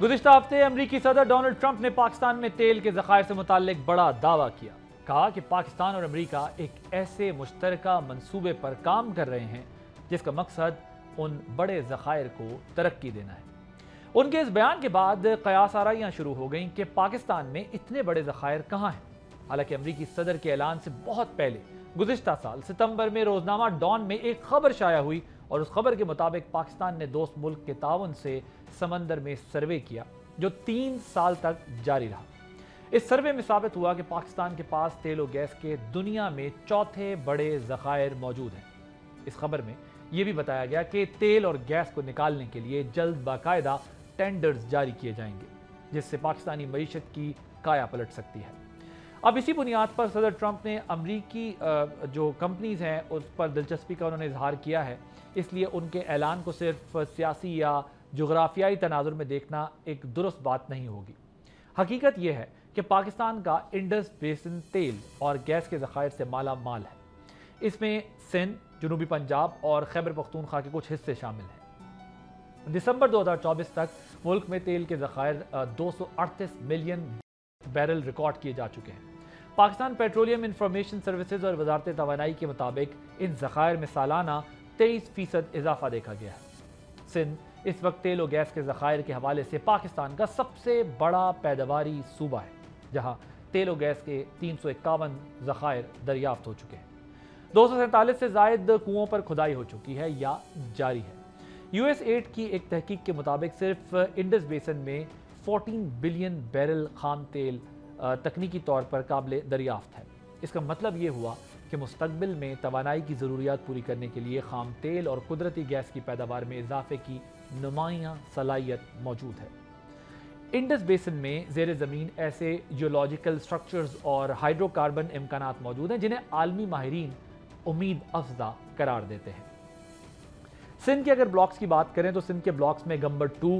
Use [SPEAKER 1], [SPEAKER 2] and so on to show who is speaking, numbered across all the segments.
[SPEAKER 1] गुज़िश्ता हफ्ते अमरीकी सदर डोनाल्ड ट्रंप ने पाकिस्तान में तेल के ज़खायर से मुताल्लिक बड़ा दावा किया। कहा कि पाकिस्तान और अमरीका एक ऐसे मुश्तरका मंसूबे पर काम कर रहे हैं जिसका मकसद उन बड़े ज़खायर को तरक्की देना है। उनके इस बयान के बाद क़यास आराइयाँ शुरू हो गईं कि पाकिस्तान में इतने बड़े ज़खायर कहाँ हैं। हालांकि अमरीकी सदर के ऐलान से बहुत पहले गुज़िश्ता साल सितंबर में रोज़नामा डॉन में एक खबर शाया हुई और उस खबर के मुताबिक पाकिस्तान ने दोस्त मुल्क के ताउन से समंदर में सर्वे किया जो 3 साल तक जारी रहा। इस सर्वे में साबित हुआ कि पाकिस्तान के पास तेल और गैस के दुनिया में चौथे बड़े ज़खायर मौजूद हैं। इस खबर में यह भी बताया गया कि तेल और गैस को निकालने के लिए जल्द बाकायदा टेंडर्स जारी किए जाएंगे जिससे पाकिस्तानी मईशत की काया पलट सकती है। अब इसी बुनियाद पर सदर ट्रंप ने अमरीकी जो कंपनीज हैं उस पर दिलचस्पी का उन्होंने इजहार किया है, इसलिए उनके ऐलान को सिर्फ सियासी या जोग्राफियाई तनाजुर में देखना एक दुरुस्त बात नहीं होगी। हकीकत यह है कि पाकिस्तान का इंडस बेसिन तेल और गैस के ज़खायर से माला माल है। इसमें सिंध, जनूबी पंजाब और खैबर पख्तूनख्वा के कुछ हिस्से शामिल हैं। दिसंबर 2024 तक मुल्क में तेल के ज़खायर 238 मिलियन बैरल रिकॉर्ड किए जा चुके हैं। पाकिस्तान पेट्रोलियम इंफॉर्मेशन सर्विसेज और वजारत तवानाई के मुताबिक इन ज़खायर में सालाना 23% इजाफा देखा गया है। सिंध इस वक्त तेल और गैस के ज़खायर के हवाले से पाकिस्तान का सबसे बड़ा पैदावारी सूबा है, जहां तेल और गैस के 351 ज़खायर दरियाफ्त हो चुके हैं। 247 से ज़ायद कुओं पर खुदाई हो चुकी है या जारी है। US8 की एक तहकीक के मुताबिक सिर्फ इंडस बेसन में 14 बिलियन बैरल खाम तेल तकनीकी तौर पर काबिल दरियाफ्त है। इसका मतलब ये हुआ कि मुस्तकबिल में तवानाई की ज़रूरियात पूरी करने के लिए खाम तेल और कुदरती गैस की पैदावार में इजाफे की नुमायाँ सलाहियत मौजूद है। इंडस बेसन में ज़ेर ज़मीन ऐसे जियोलॉजिकल स्ट्रक्चर्स और हाइड्रोकार्बन इम्कानात मौजूद हैं जिन्हें आलमी माहिरीन उम्मीद अफजा करार देते हैं। सिंध के अगर ब्लॉक्स की बात करें तो सिंध के ब्लॉक्स में गंबर 2,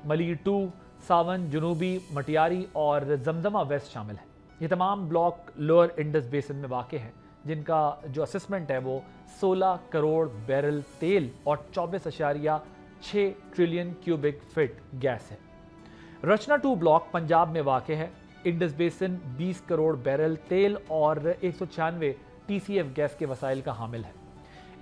[SPEAKER 1] मलीर 2, सावन, जनूबी, मटियारी और जमजमा वेस्ट शामिल है। ये तमाम ब्लॉक लोअर इंडस बेसन में वाक़ हैं जिनका जो असेसमेंट है वो 16 करोड़ बैरल तेल और 24.6 ट्रिलियन क्यूबिक फिट गैस है। रचना 2 ब्लॉक पंजाब में वाक़ है। इंडस बेसन 20 करोड़ बैरल तेल और 196 TCF गैस के वसाइल का हामिल है।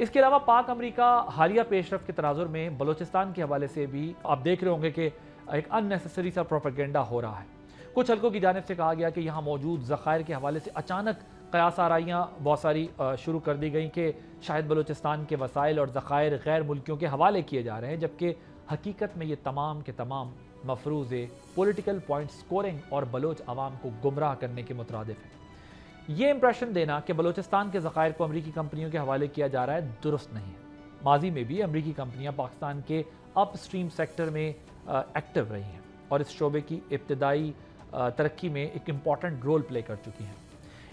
[SPEAKER 1] इसके अलावा पाक अमरीका हालिया पेशरफ के तनाजुर में बलोचिस्तान के हवाले से भी आप देख रहे होंगे कि एक अननेसेसरी सा प्रोपेगेंडा हो रहा है। कुछ हल्कों की जानिब से कहा गया कि यहाँ मौजूद ज़खायर के हवाले से अचानक क़यास आराइयाँ बहुत सारी शुरू कर दी गई कि शायद बलोचिस्तान के वसाइल और ज़खायर गैर मुल्कियों के हवाले किए जा रहे हैं, जबकि हकीकत में ये तमाम के तमाम मफरूज़े पॉलिटिकल पॉइंट स्कोरिंग और बलोच अवाम को गुमराह करने के मुतरादिफ है। ये इंप्रेशन देना कि बलोचिस्तान के ज़खायर को अमरीकी कंपनियों के हवाले किया जा रहा है दुरुस्त नहीं है। माजी में भी अमरीकी कंपनियां पाकिस्तान के अपस्ट्रीम सेक्टर में एक्टिव रही हैं और इस शोबे की इब्तदाई तरक्की में एक इम्पॉर्टेंट रोल प्ले कर चुकी हैं।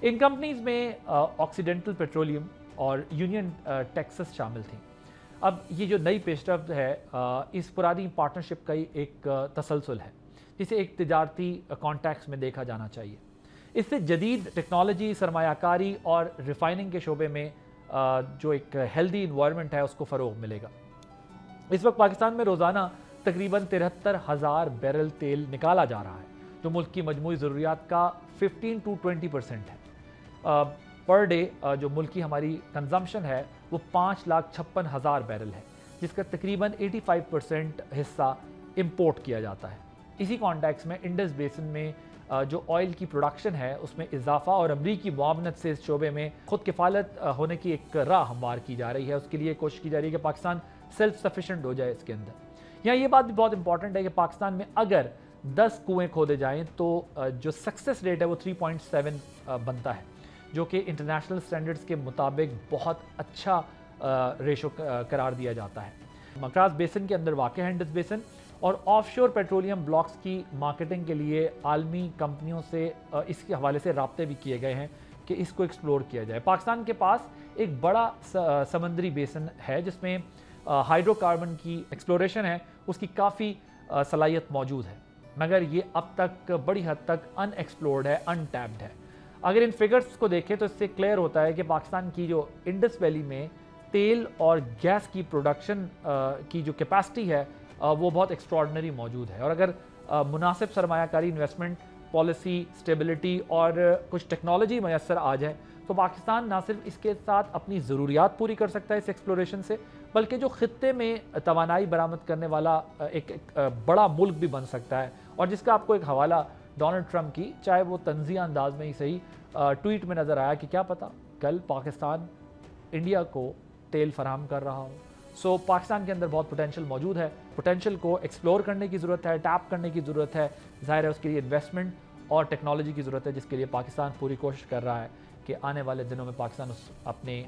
[SPEAKER 1] इन कंपनीज में ऑक्सीडेंटल पेट्रोलियम और यूनियन टेक्सस शामिल थी। अब ये जो नई पेशरफ्त है इस पुरानी पार्टनरशिप का ही एक तसलसल है जिसे एक तिजारती कॉन्टैक्ट्स में देखा जाना चाहिए। इससे जदीद टेक्नोलॉजी, सरमायाकारी और रिफाइनिंग के शोबे में जो एक हेल्दी इन्वायरमेंट है उसको फ़रोग़ मिलेगा। इस वक्त पाकिस्तान में रोज़ाना तकरीबन 73,000 बैरल तेल निकाला जा रहा है जो मुल्क की मजमूई ज़रूरियात का 15 to 20% है। पर डे जो मुल्क की हमारी कंजम्पशन है वो 5,56,000 बैरल है, जिसका तकरीबन 85% हिस्सा इम्पोर्ट किया जाता है। इसी कॉन्टेक्स्ट में इंडस बेसन में जो ऑयल की प्रोडक्शन है उसमें इजाफा और अमरीकी मुआवनत से इस शोबे में खुद किफ़ालत होने की एक राह हमवार की जा रही है। उसके लिए कोशिश की जा रही है कि पाकिस्तान सेल्फ सफिशेंट हो जाए इसके अंदर। यहाँ ये बात भी बहुत इंपॉर्टेंट है कि पाकिस्तान में अगर 10 कुएँ खोदे जाएँ तो जो सक्सेस रेट है वो 3.7 बनता है, जो कि इंटरनेशनल स्टैंडर्ड्स के मुताबिक बहुत अच्छा रेशो करार दिया जाता है। मकराज बेसन के अंदर वाक़ है इंडस बेसन और ऑफशोर पेट्रोलियम ब्लॉक्स की मार्केटिंग के लिए आलमी कंपनियों से इसके हवाले से राब्ते भी किए गए हैं कि इसको एक्सप्लोर किया जाए। पाकिस्तान के पास एक बड़ा समंदरी बेसन है जिसमें हाइड्रोकार्बन की एक्सप्लोरेशन है, उसकी काफ़ी सलाहियत मौजूद है, मगर ये अब तक बड़ी हद तक अनएक्सप्लोर्ड है, अनटैप्ड है। अगर इन फिगर्स को देखें तो इससे क्लियर होता है कि पाकिस्तान की जो इंडस वैली में तेल और गैस की प्रोडक्शन की जो कैपेसिटी है وہ بہت ایکسٹراڈنری موجود ہے. اور اگر مناسب سرمایہ کاری, انویسٹمنٹ پالیسی, اسٹیبلٹی اور کچھ ٹیکنالوجی میسر آ جائے تو پاکستان نہ صرف اس کے ساتھ اپنی ضروریات پوری کر سکتا ہے اس ایکسپلوریشن سے, بلکہ جو خطے میں توانائی برآمد کرنے والا ایک بڑا ملک بھی بن سکتا ہے. اور جس کا آپ کو ایک حوالہ ڈونلڈ ٹرمپ کی, چاہے وہ طنزیہ انداز میں ہی صحیح, ٹویٹ میں نظر آیا کہ کیا پتہ کل پاکستان انڈیا کو تیل فراہم کر رہا ہو. سو پاکستان کے اندر بہت پوٹینشیل موجود ہے. پوٹینشیل کو ایکسپلور کرنے کی ضرورت ہے, ٹیپ کرنے کی ضرورت ہے. ظاہر ہے اس کے لیے انویسٹمنٹ اور ٹیکنالوجی کی ضرورت ہے, جس کے لیے پاکستان پوری کوشش کر رہا ہے کہ آنے والے دنوں میں پاکستان اپنے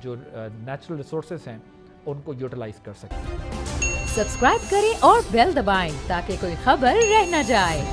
[SPEAKER 1] جو نیچرل ریسورسز ہیں ان کو یوٹیلائز کر سکے.
[SPEAKER 2] سبسکرائب کریں اور بیل دبائیں تاکہ کوئی خبر رہ نہ جائے.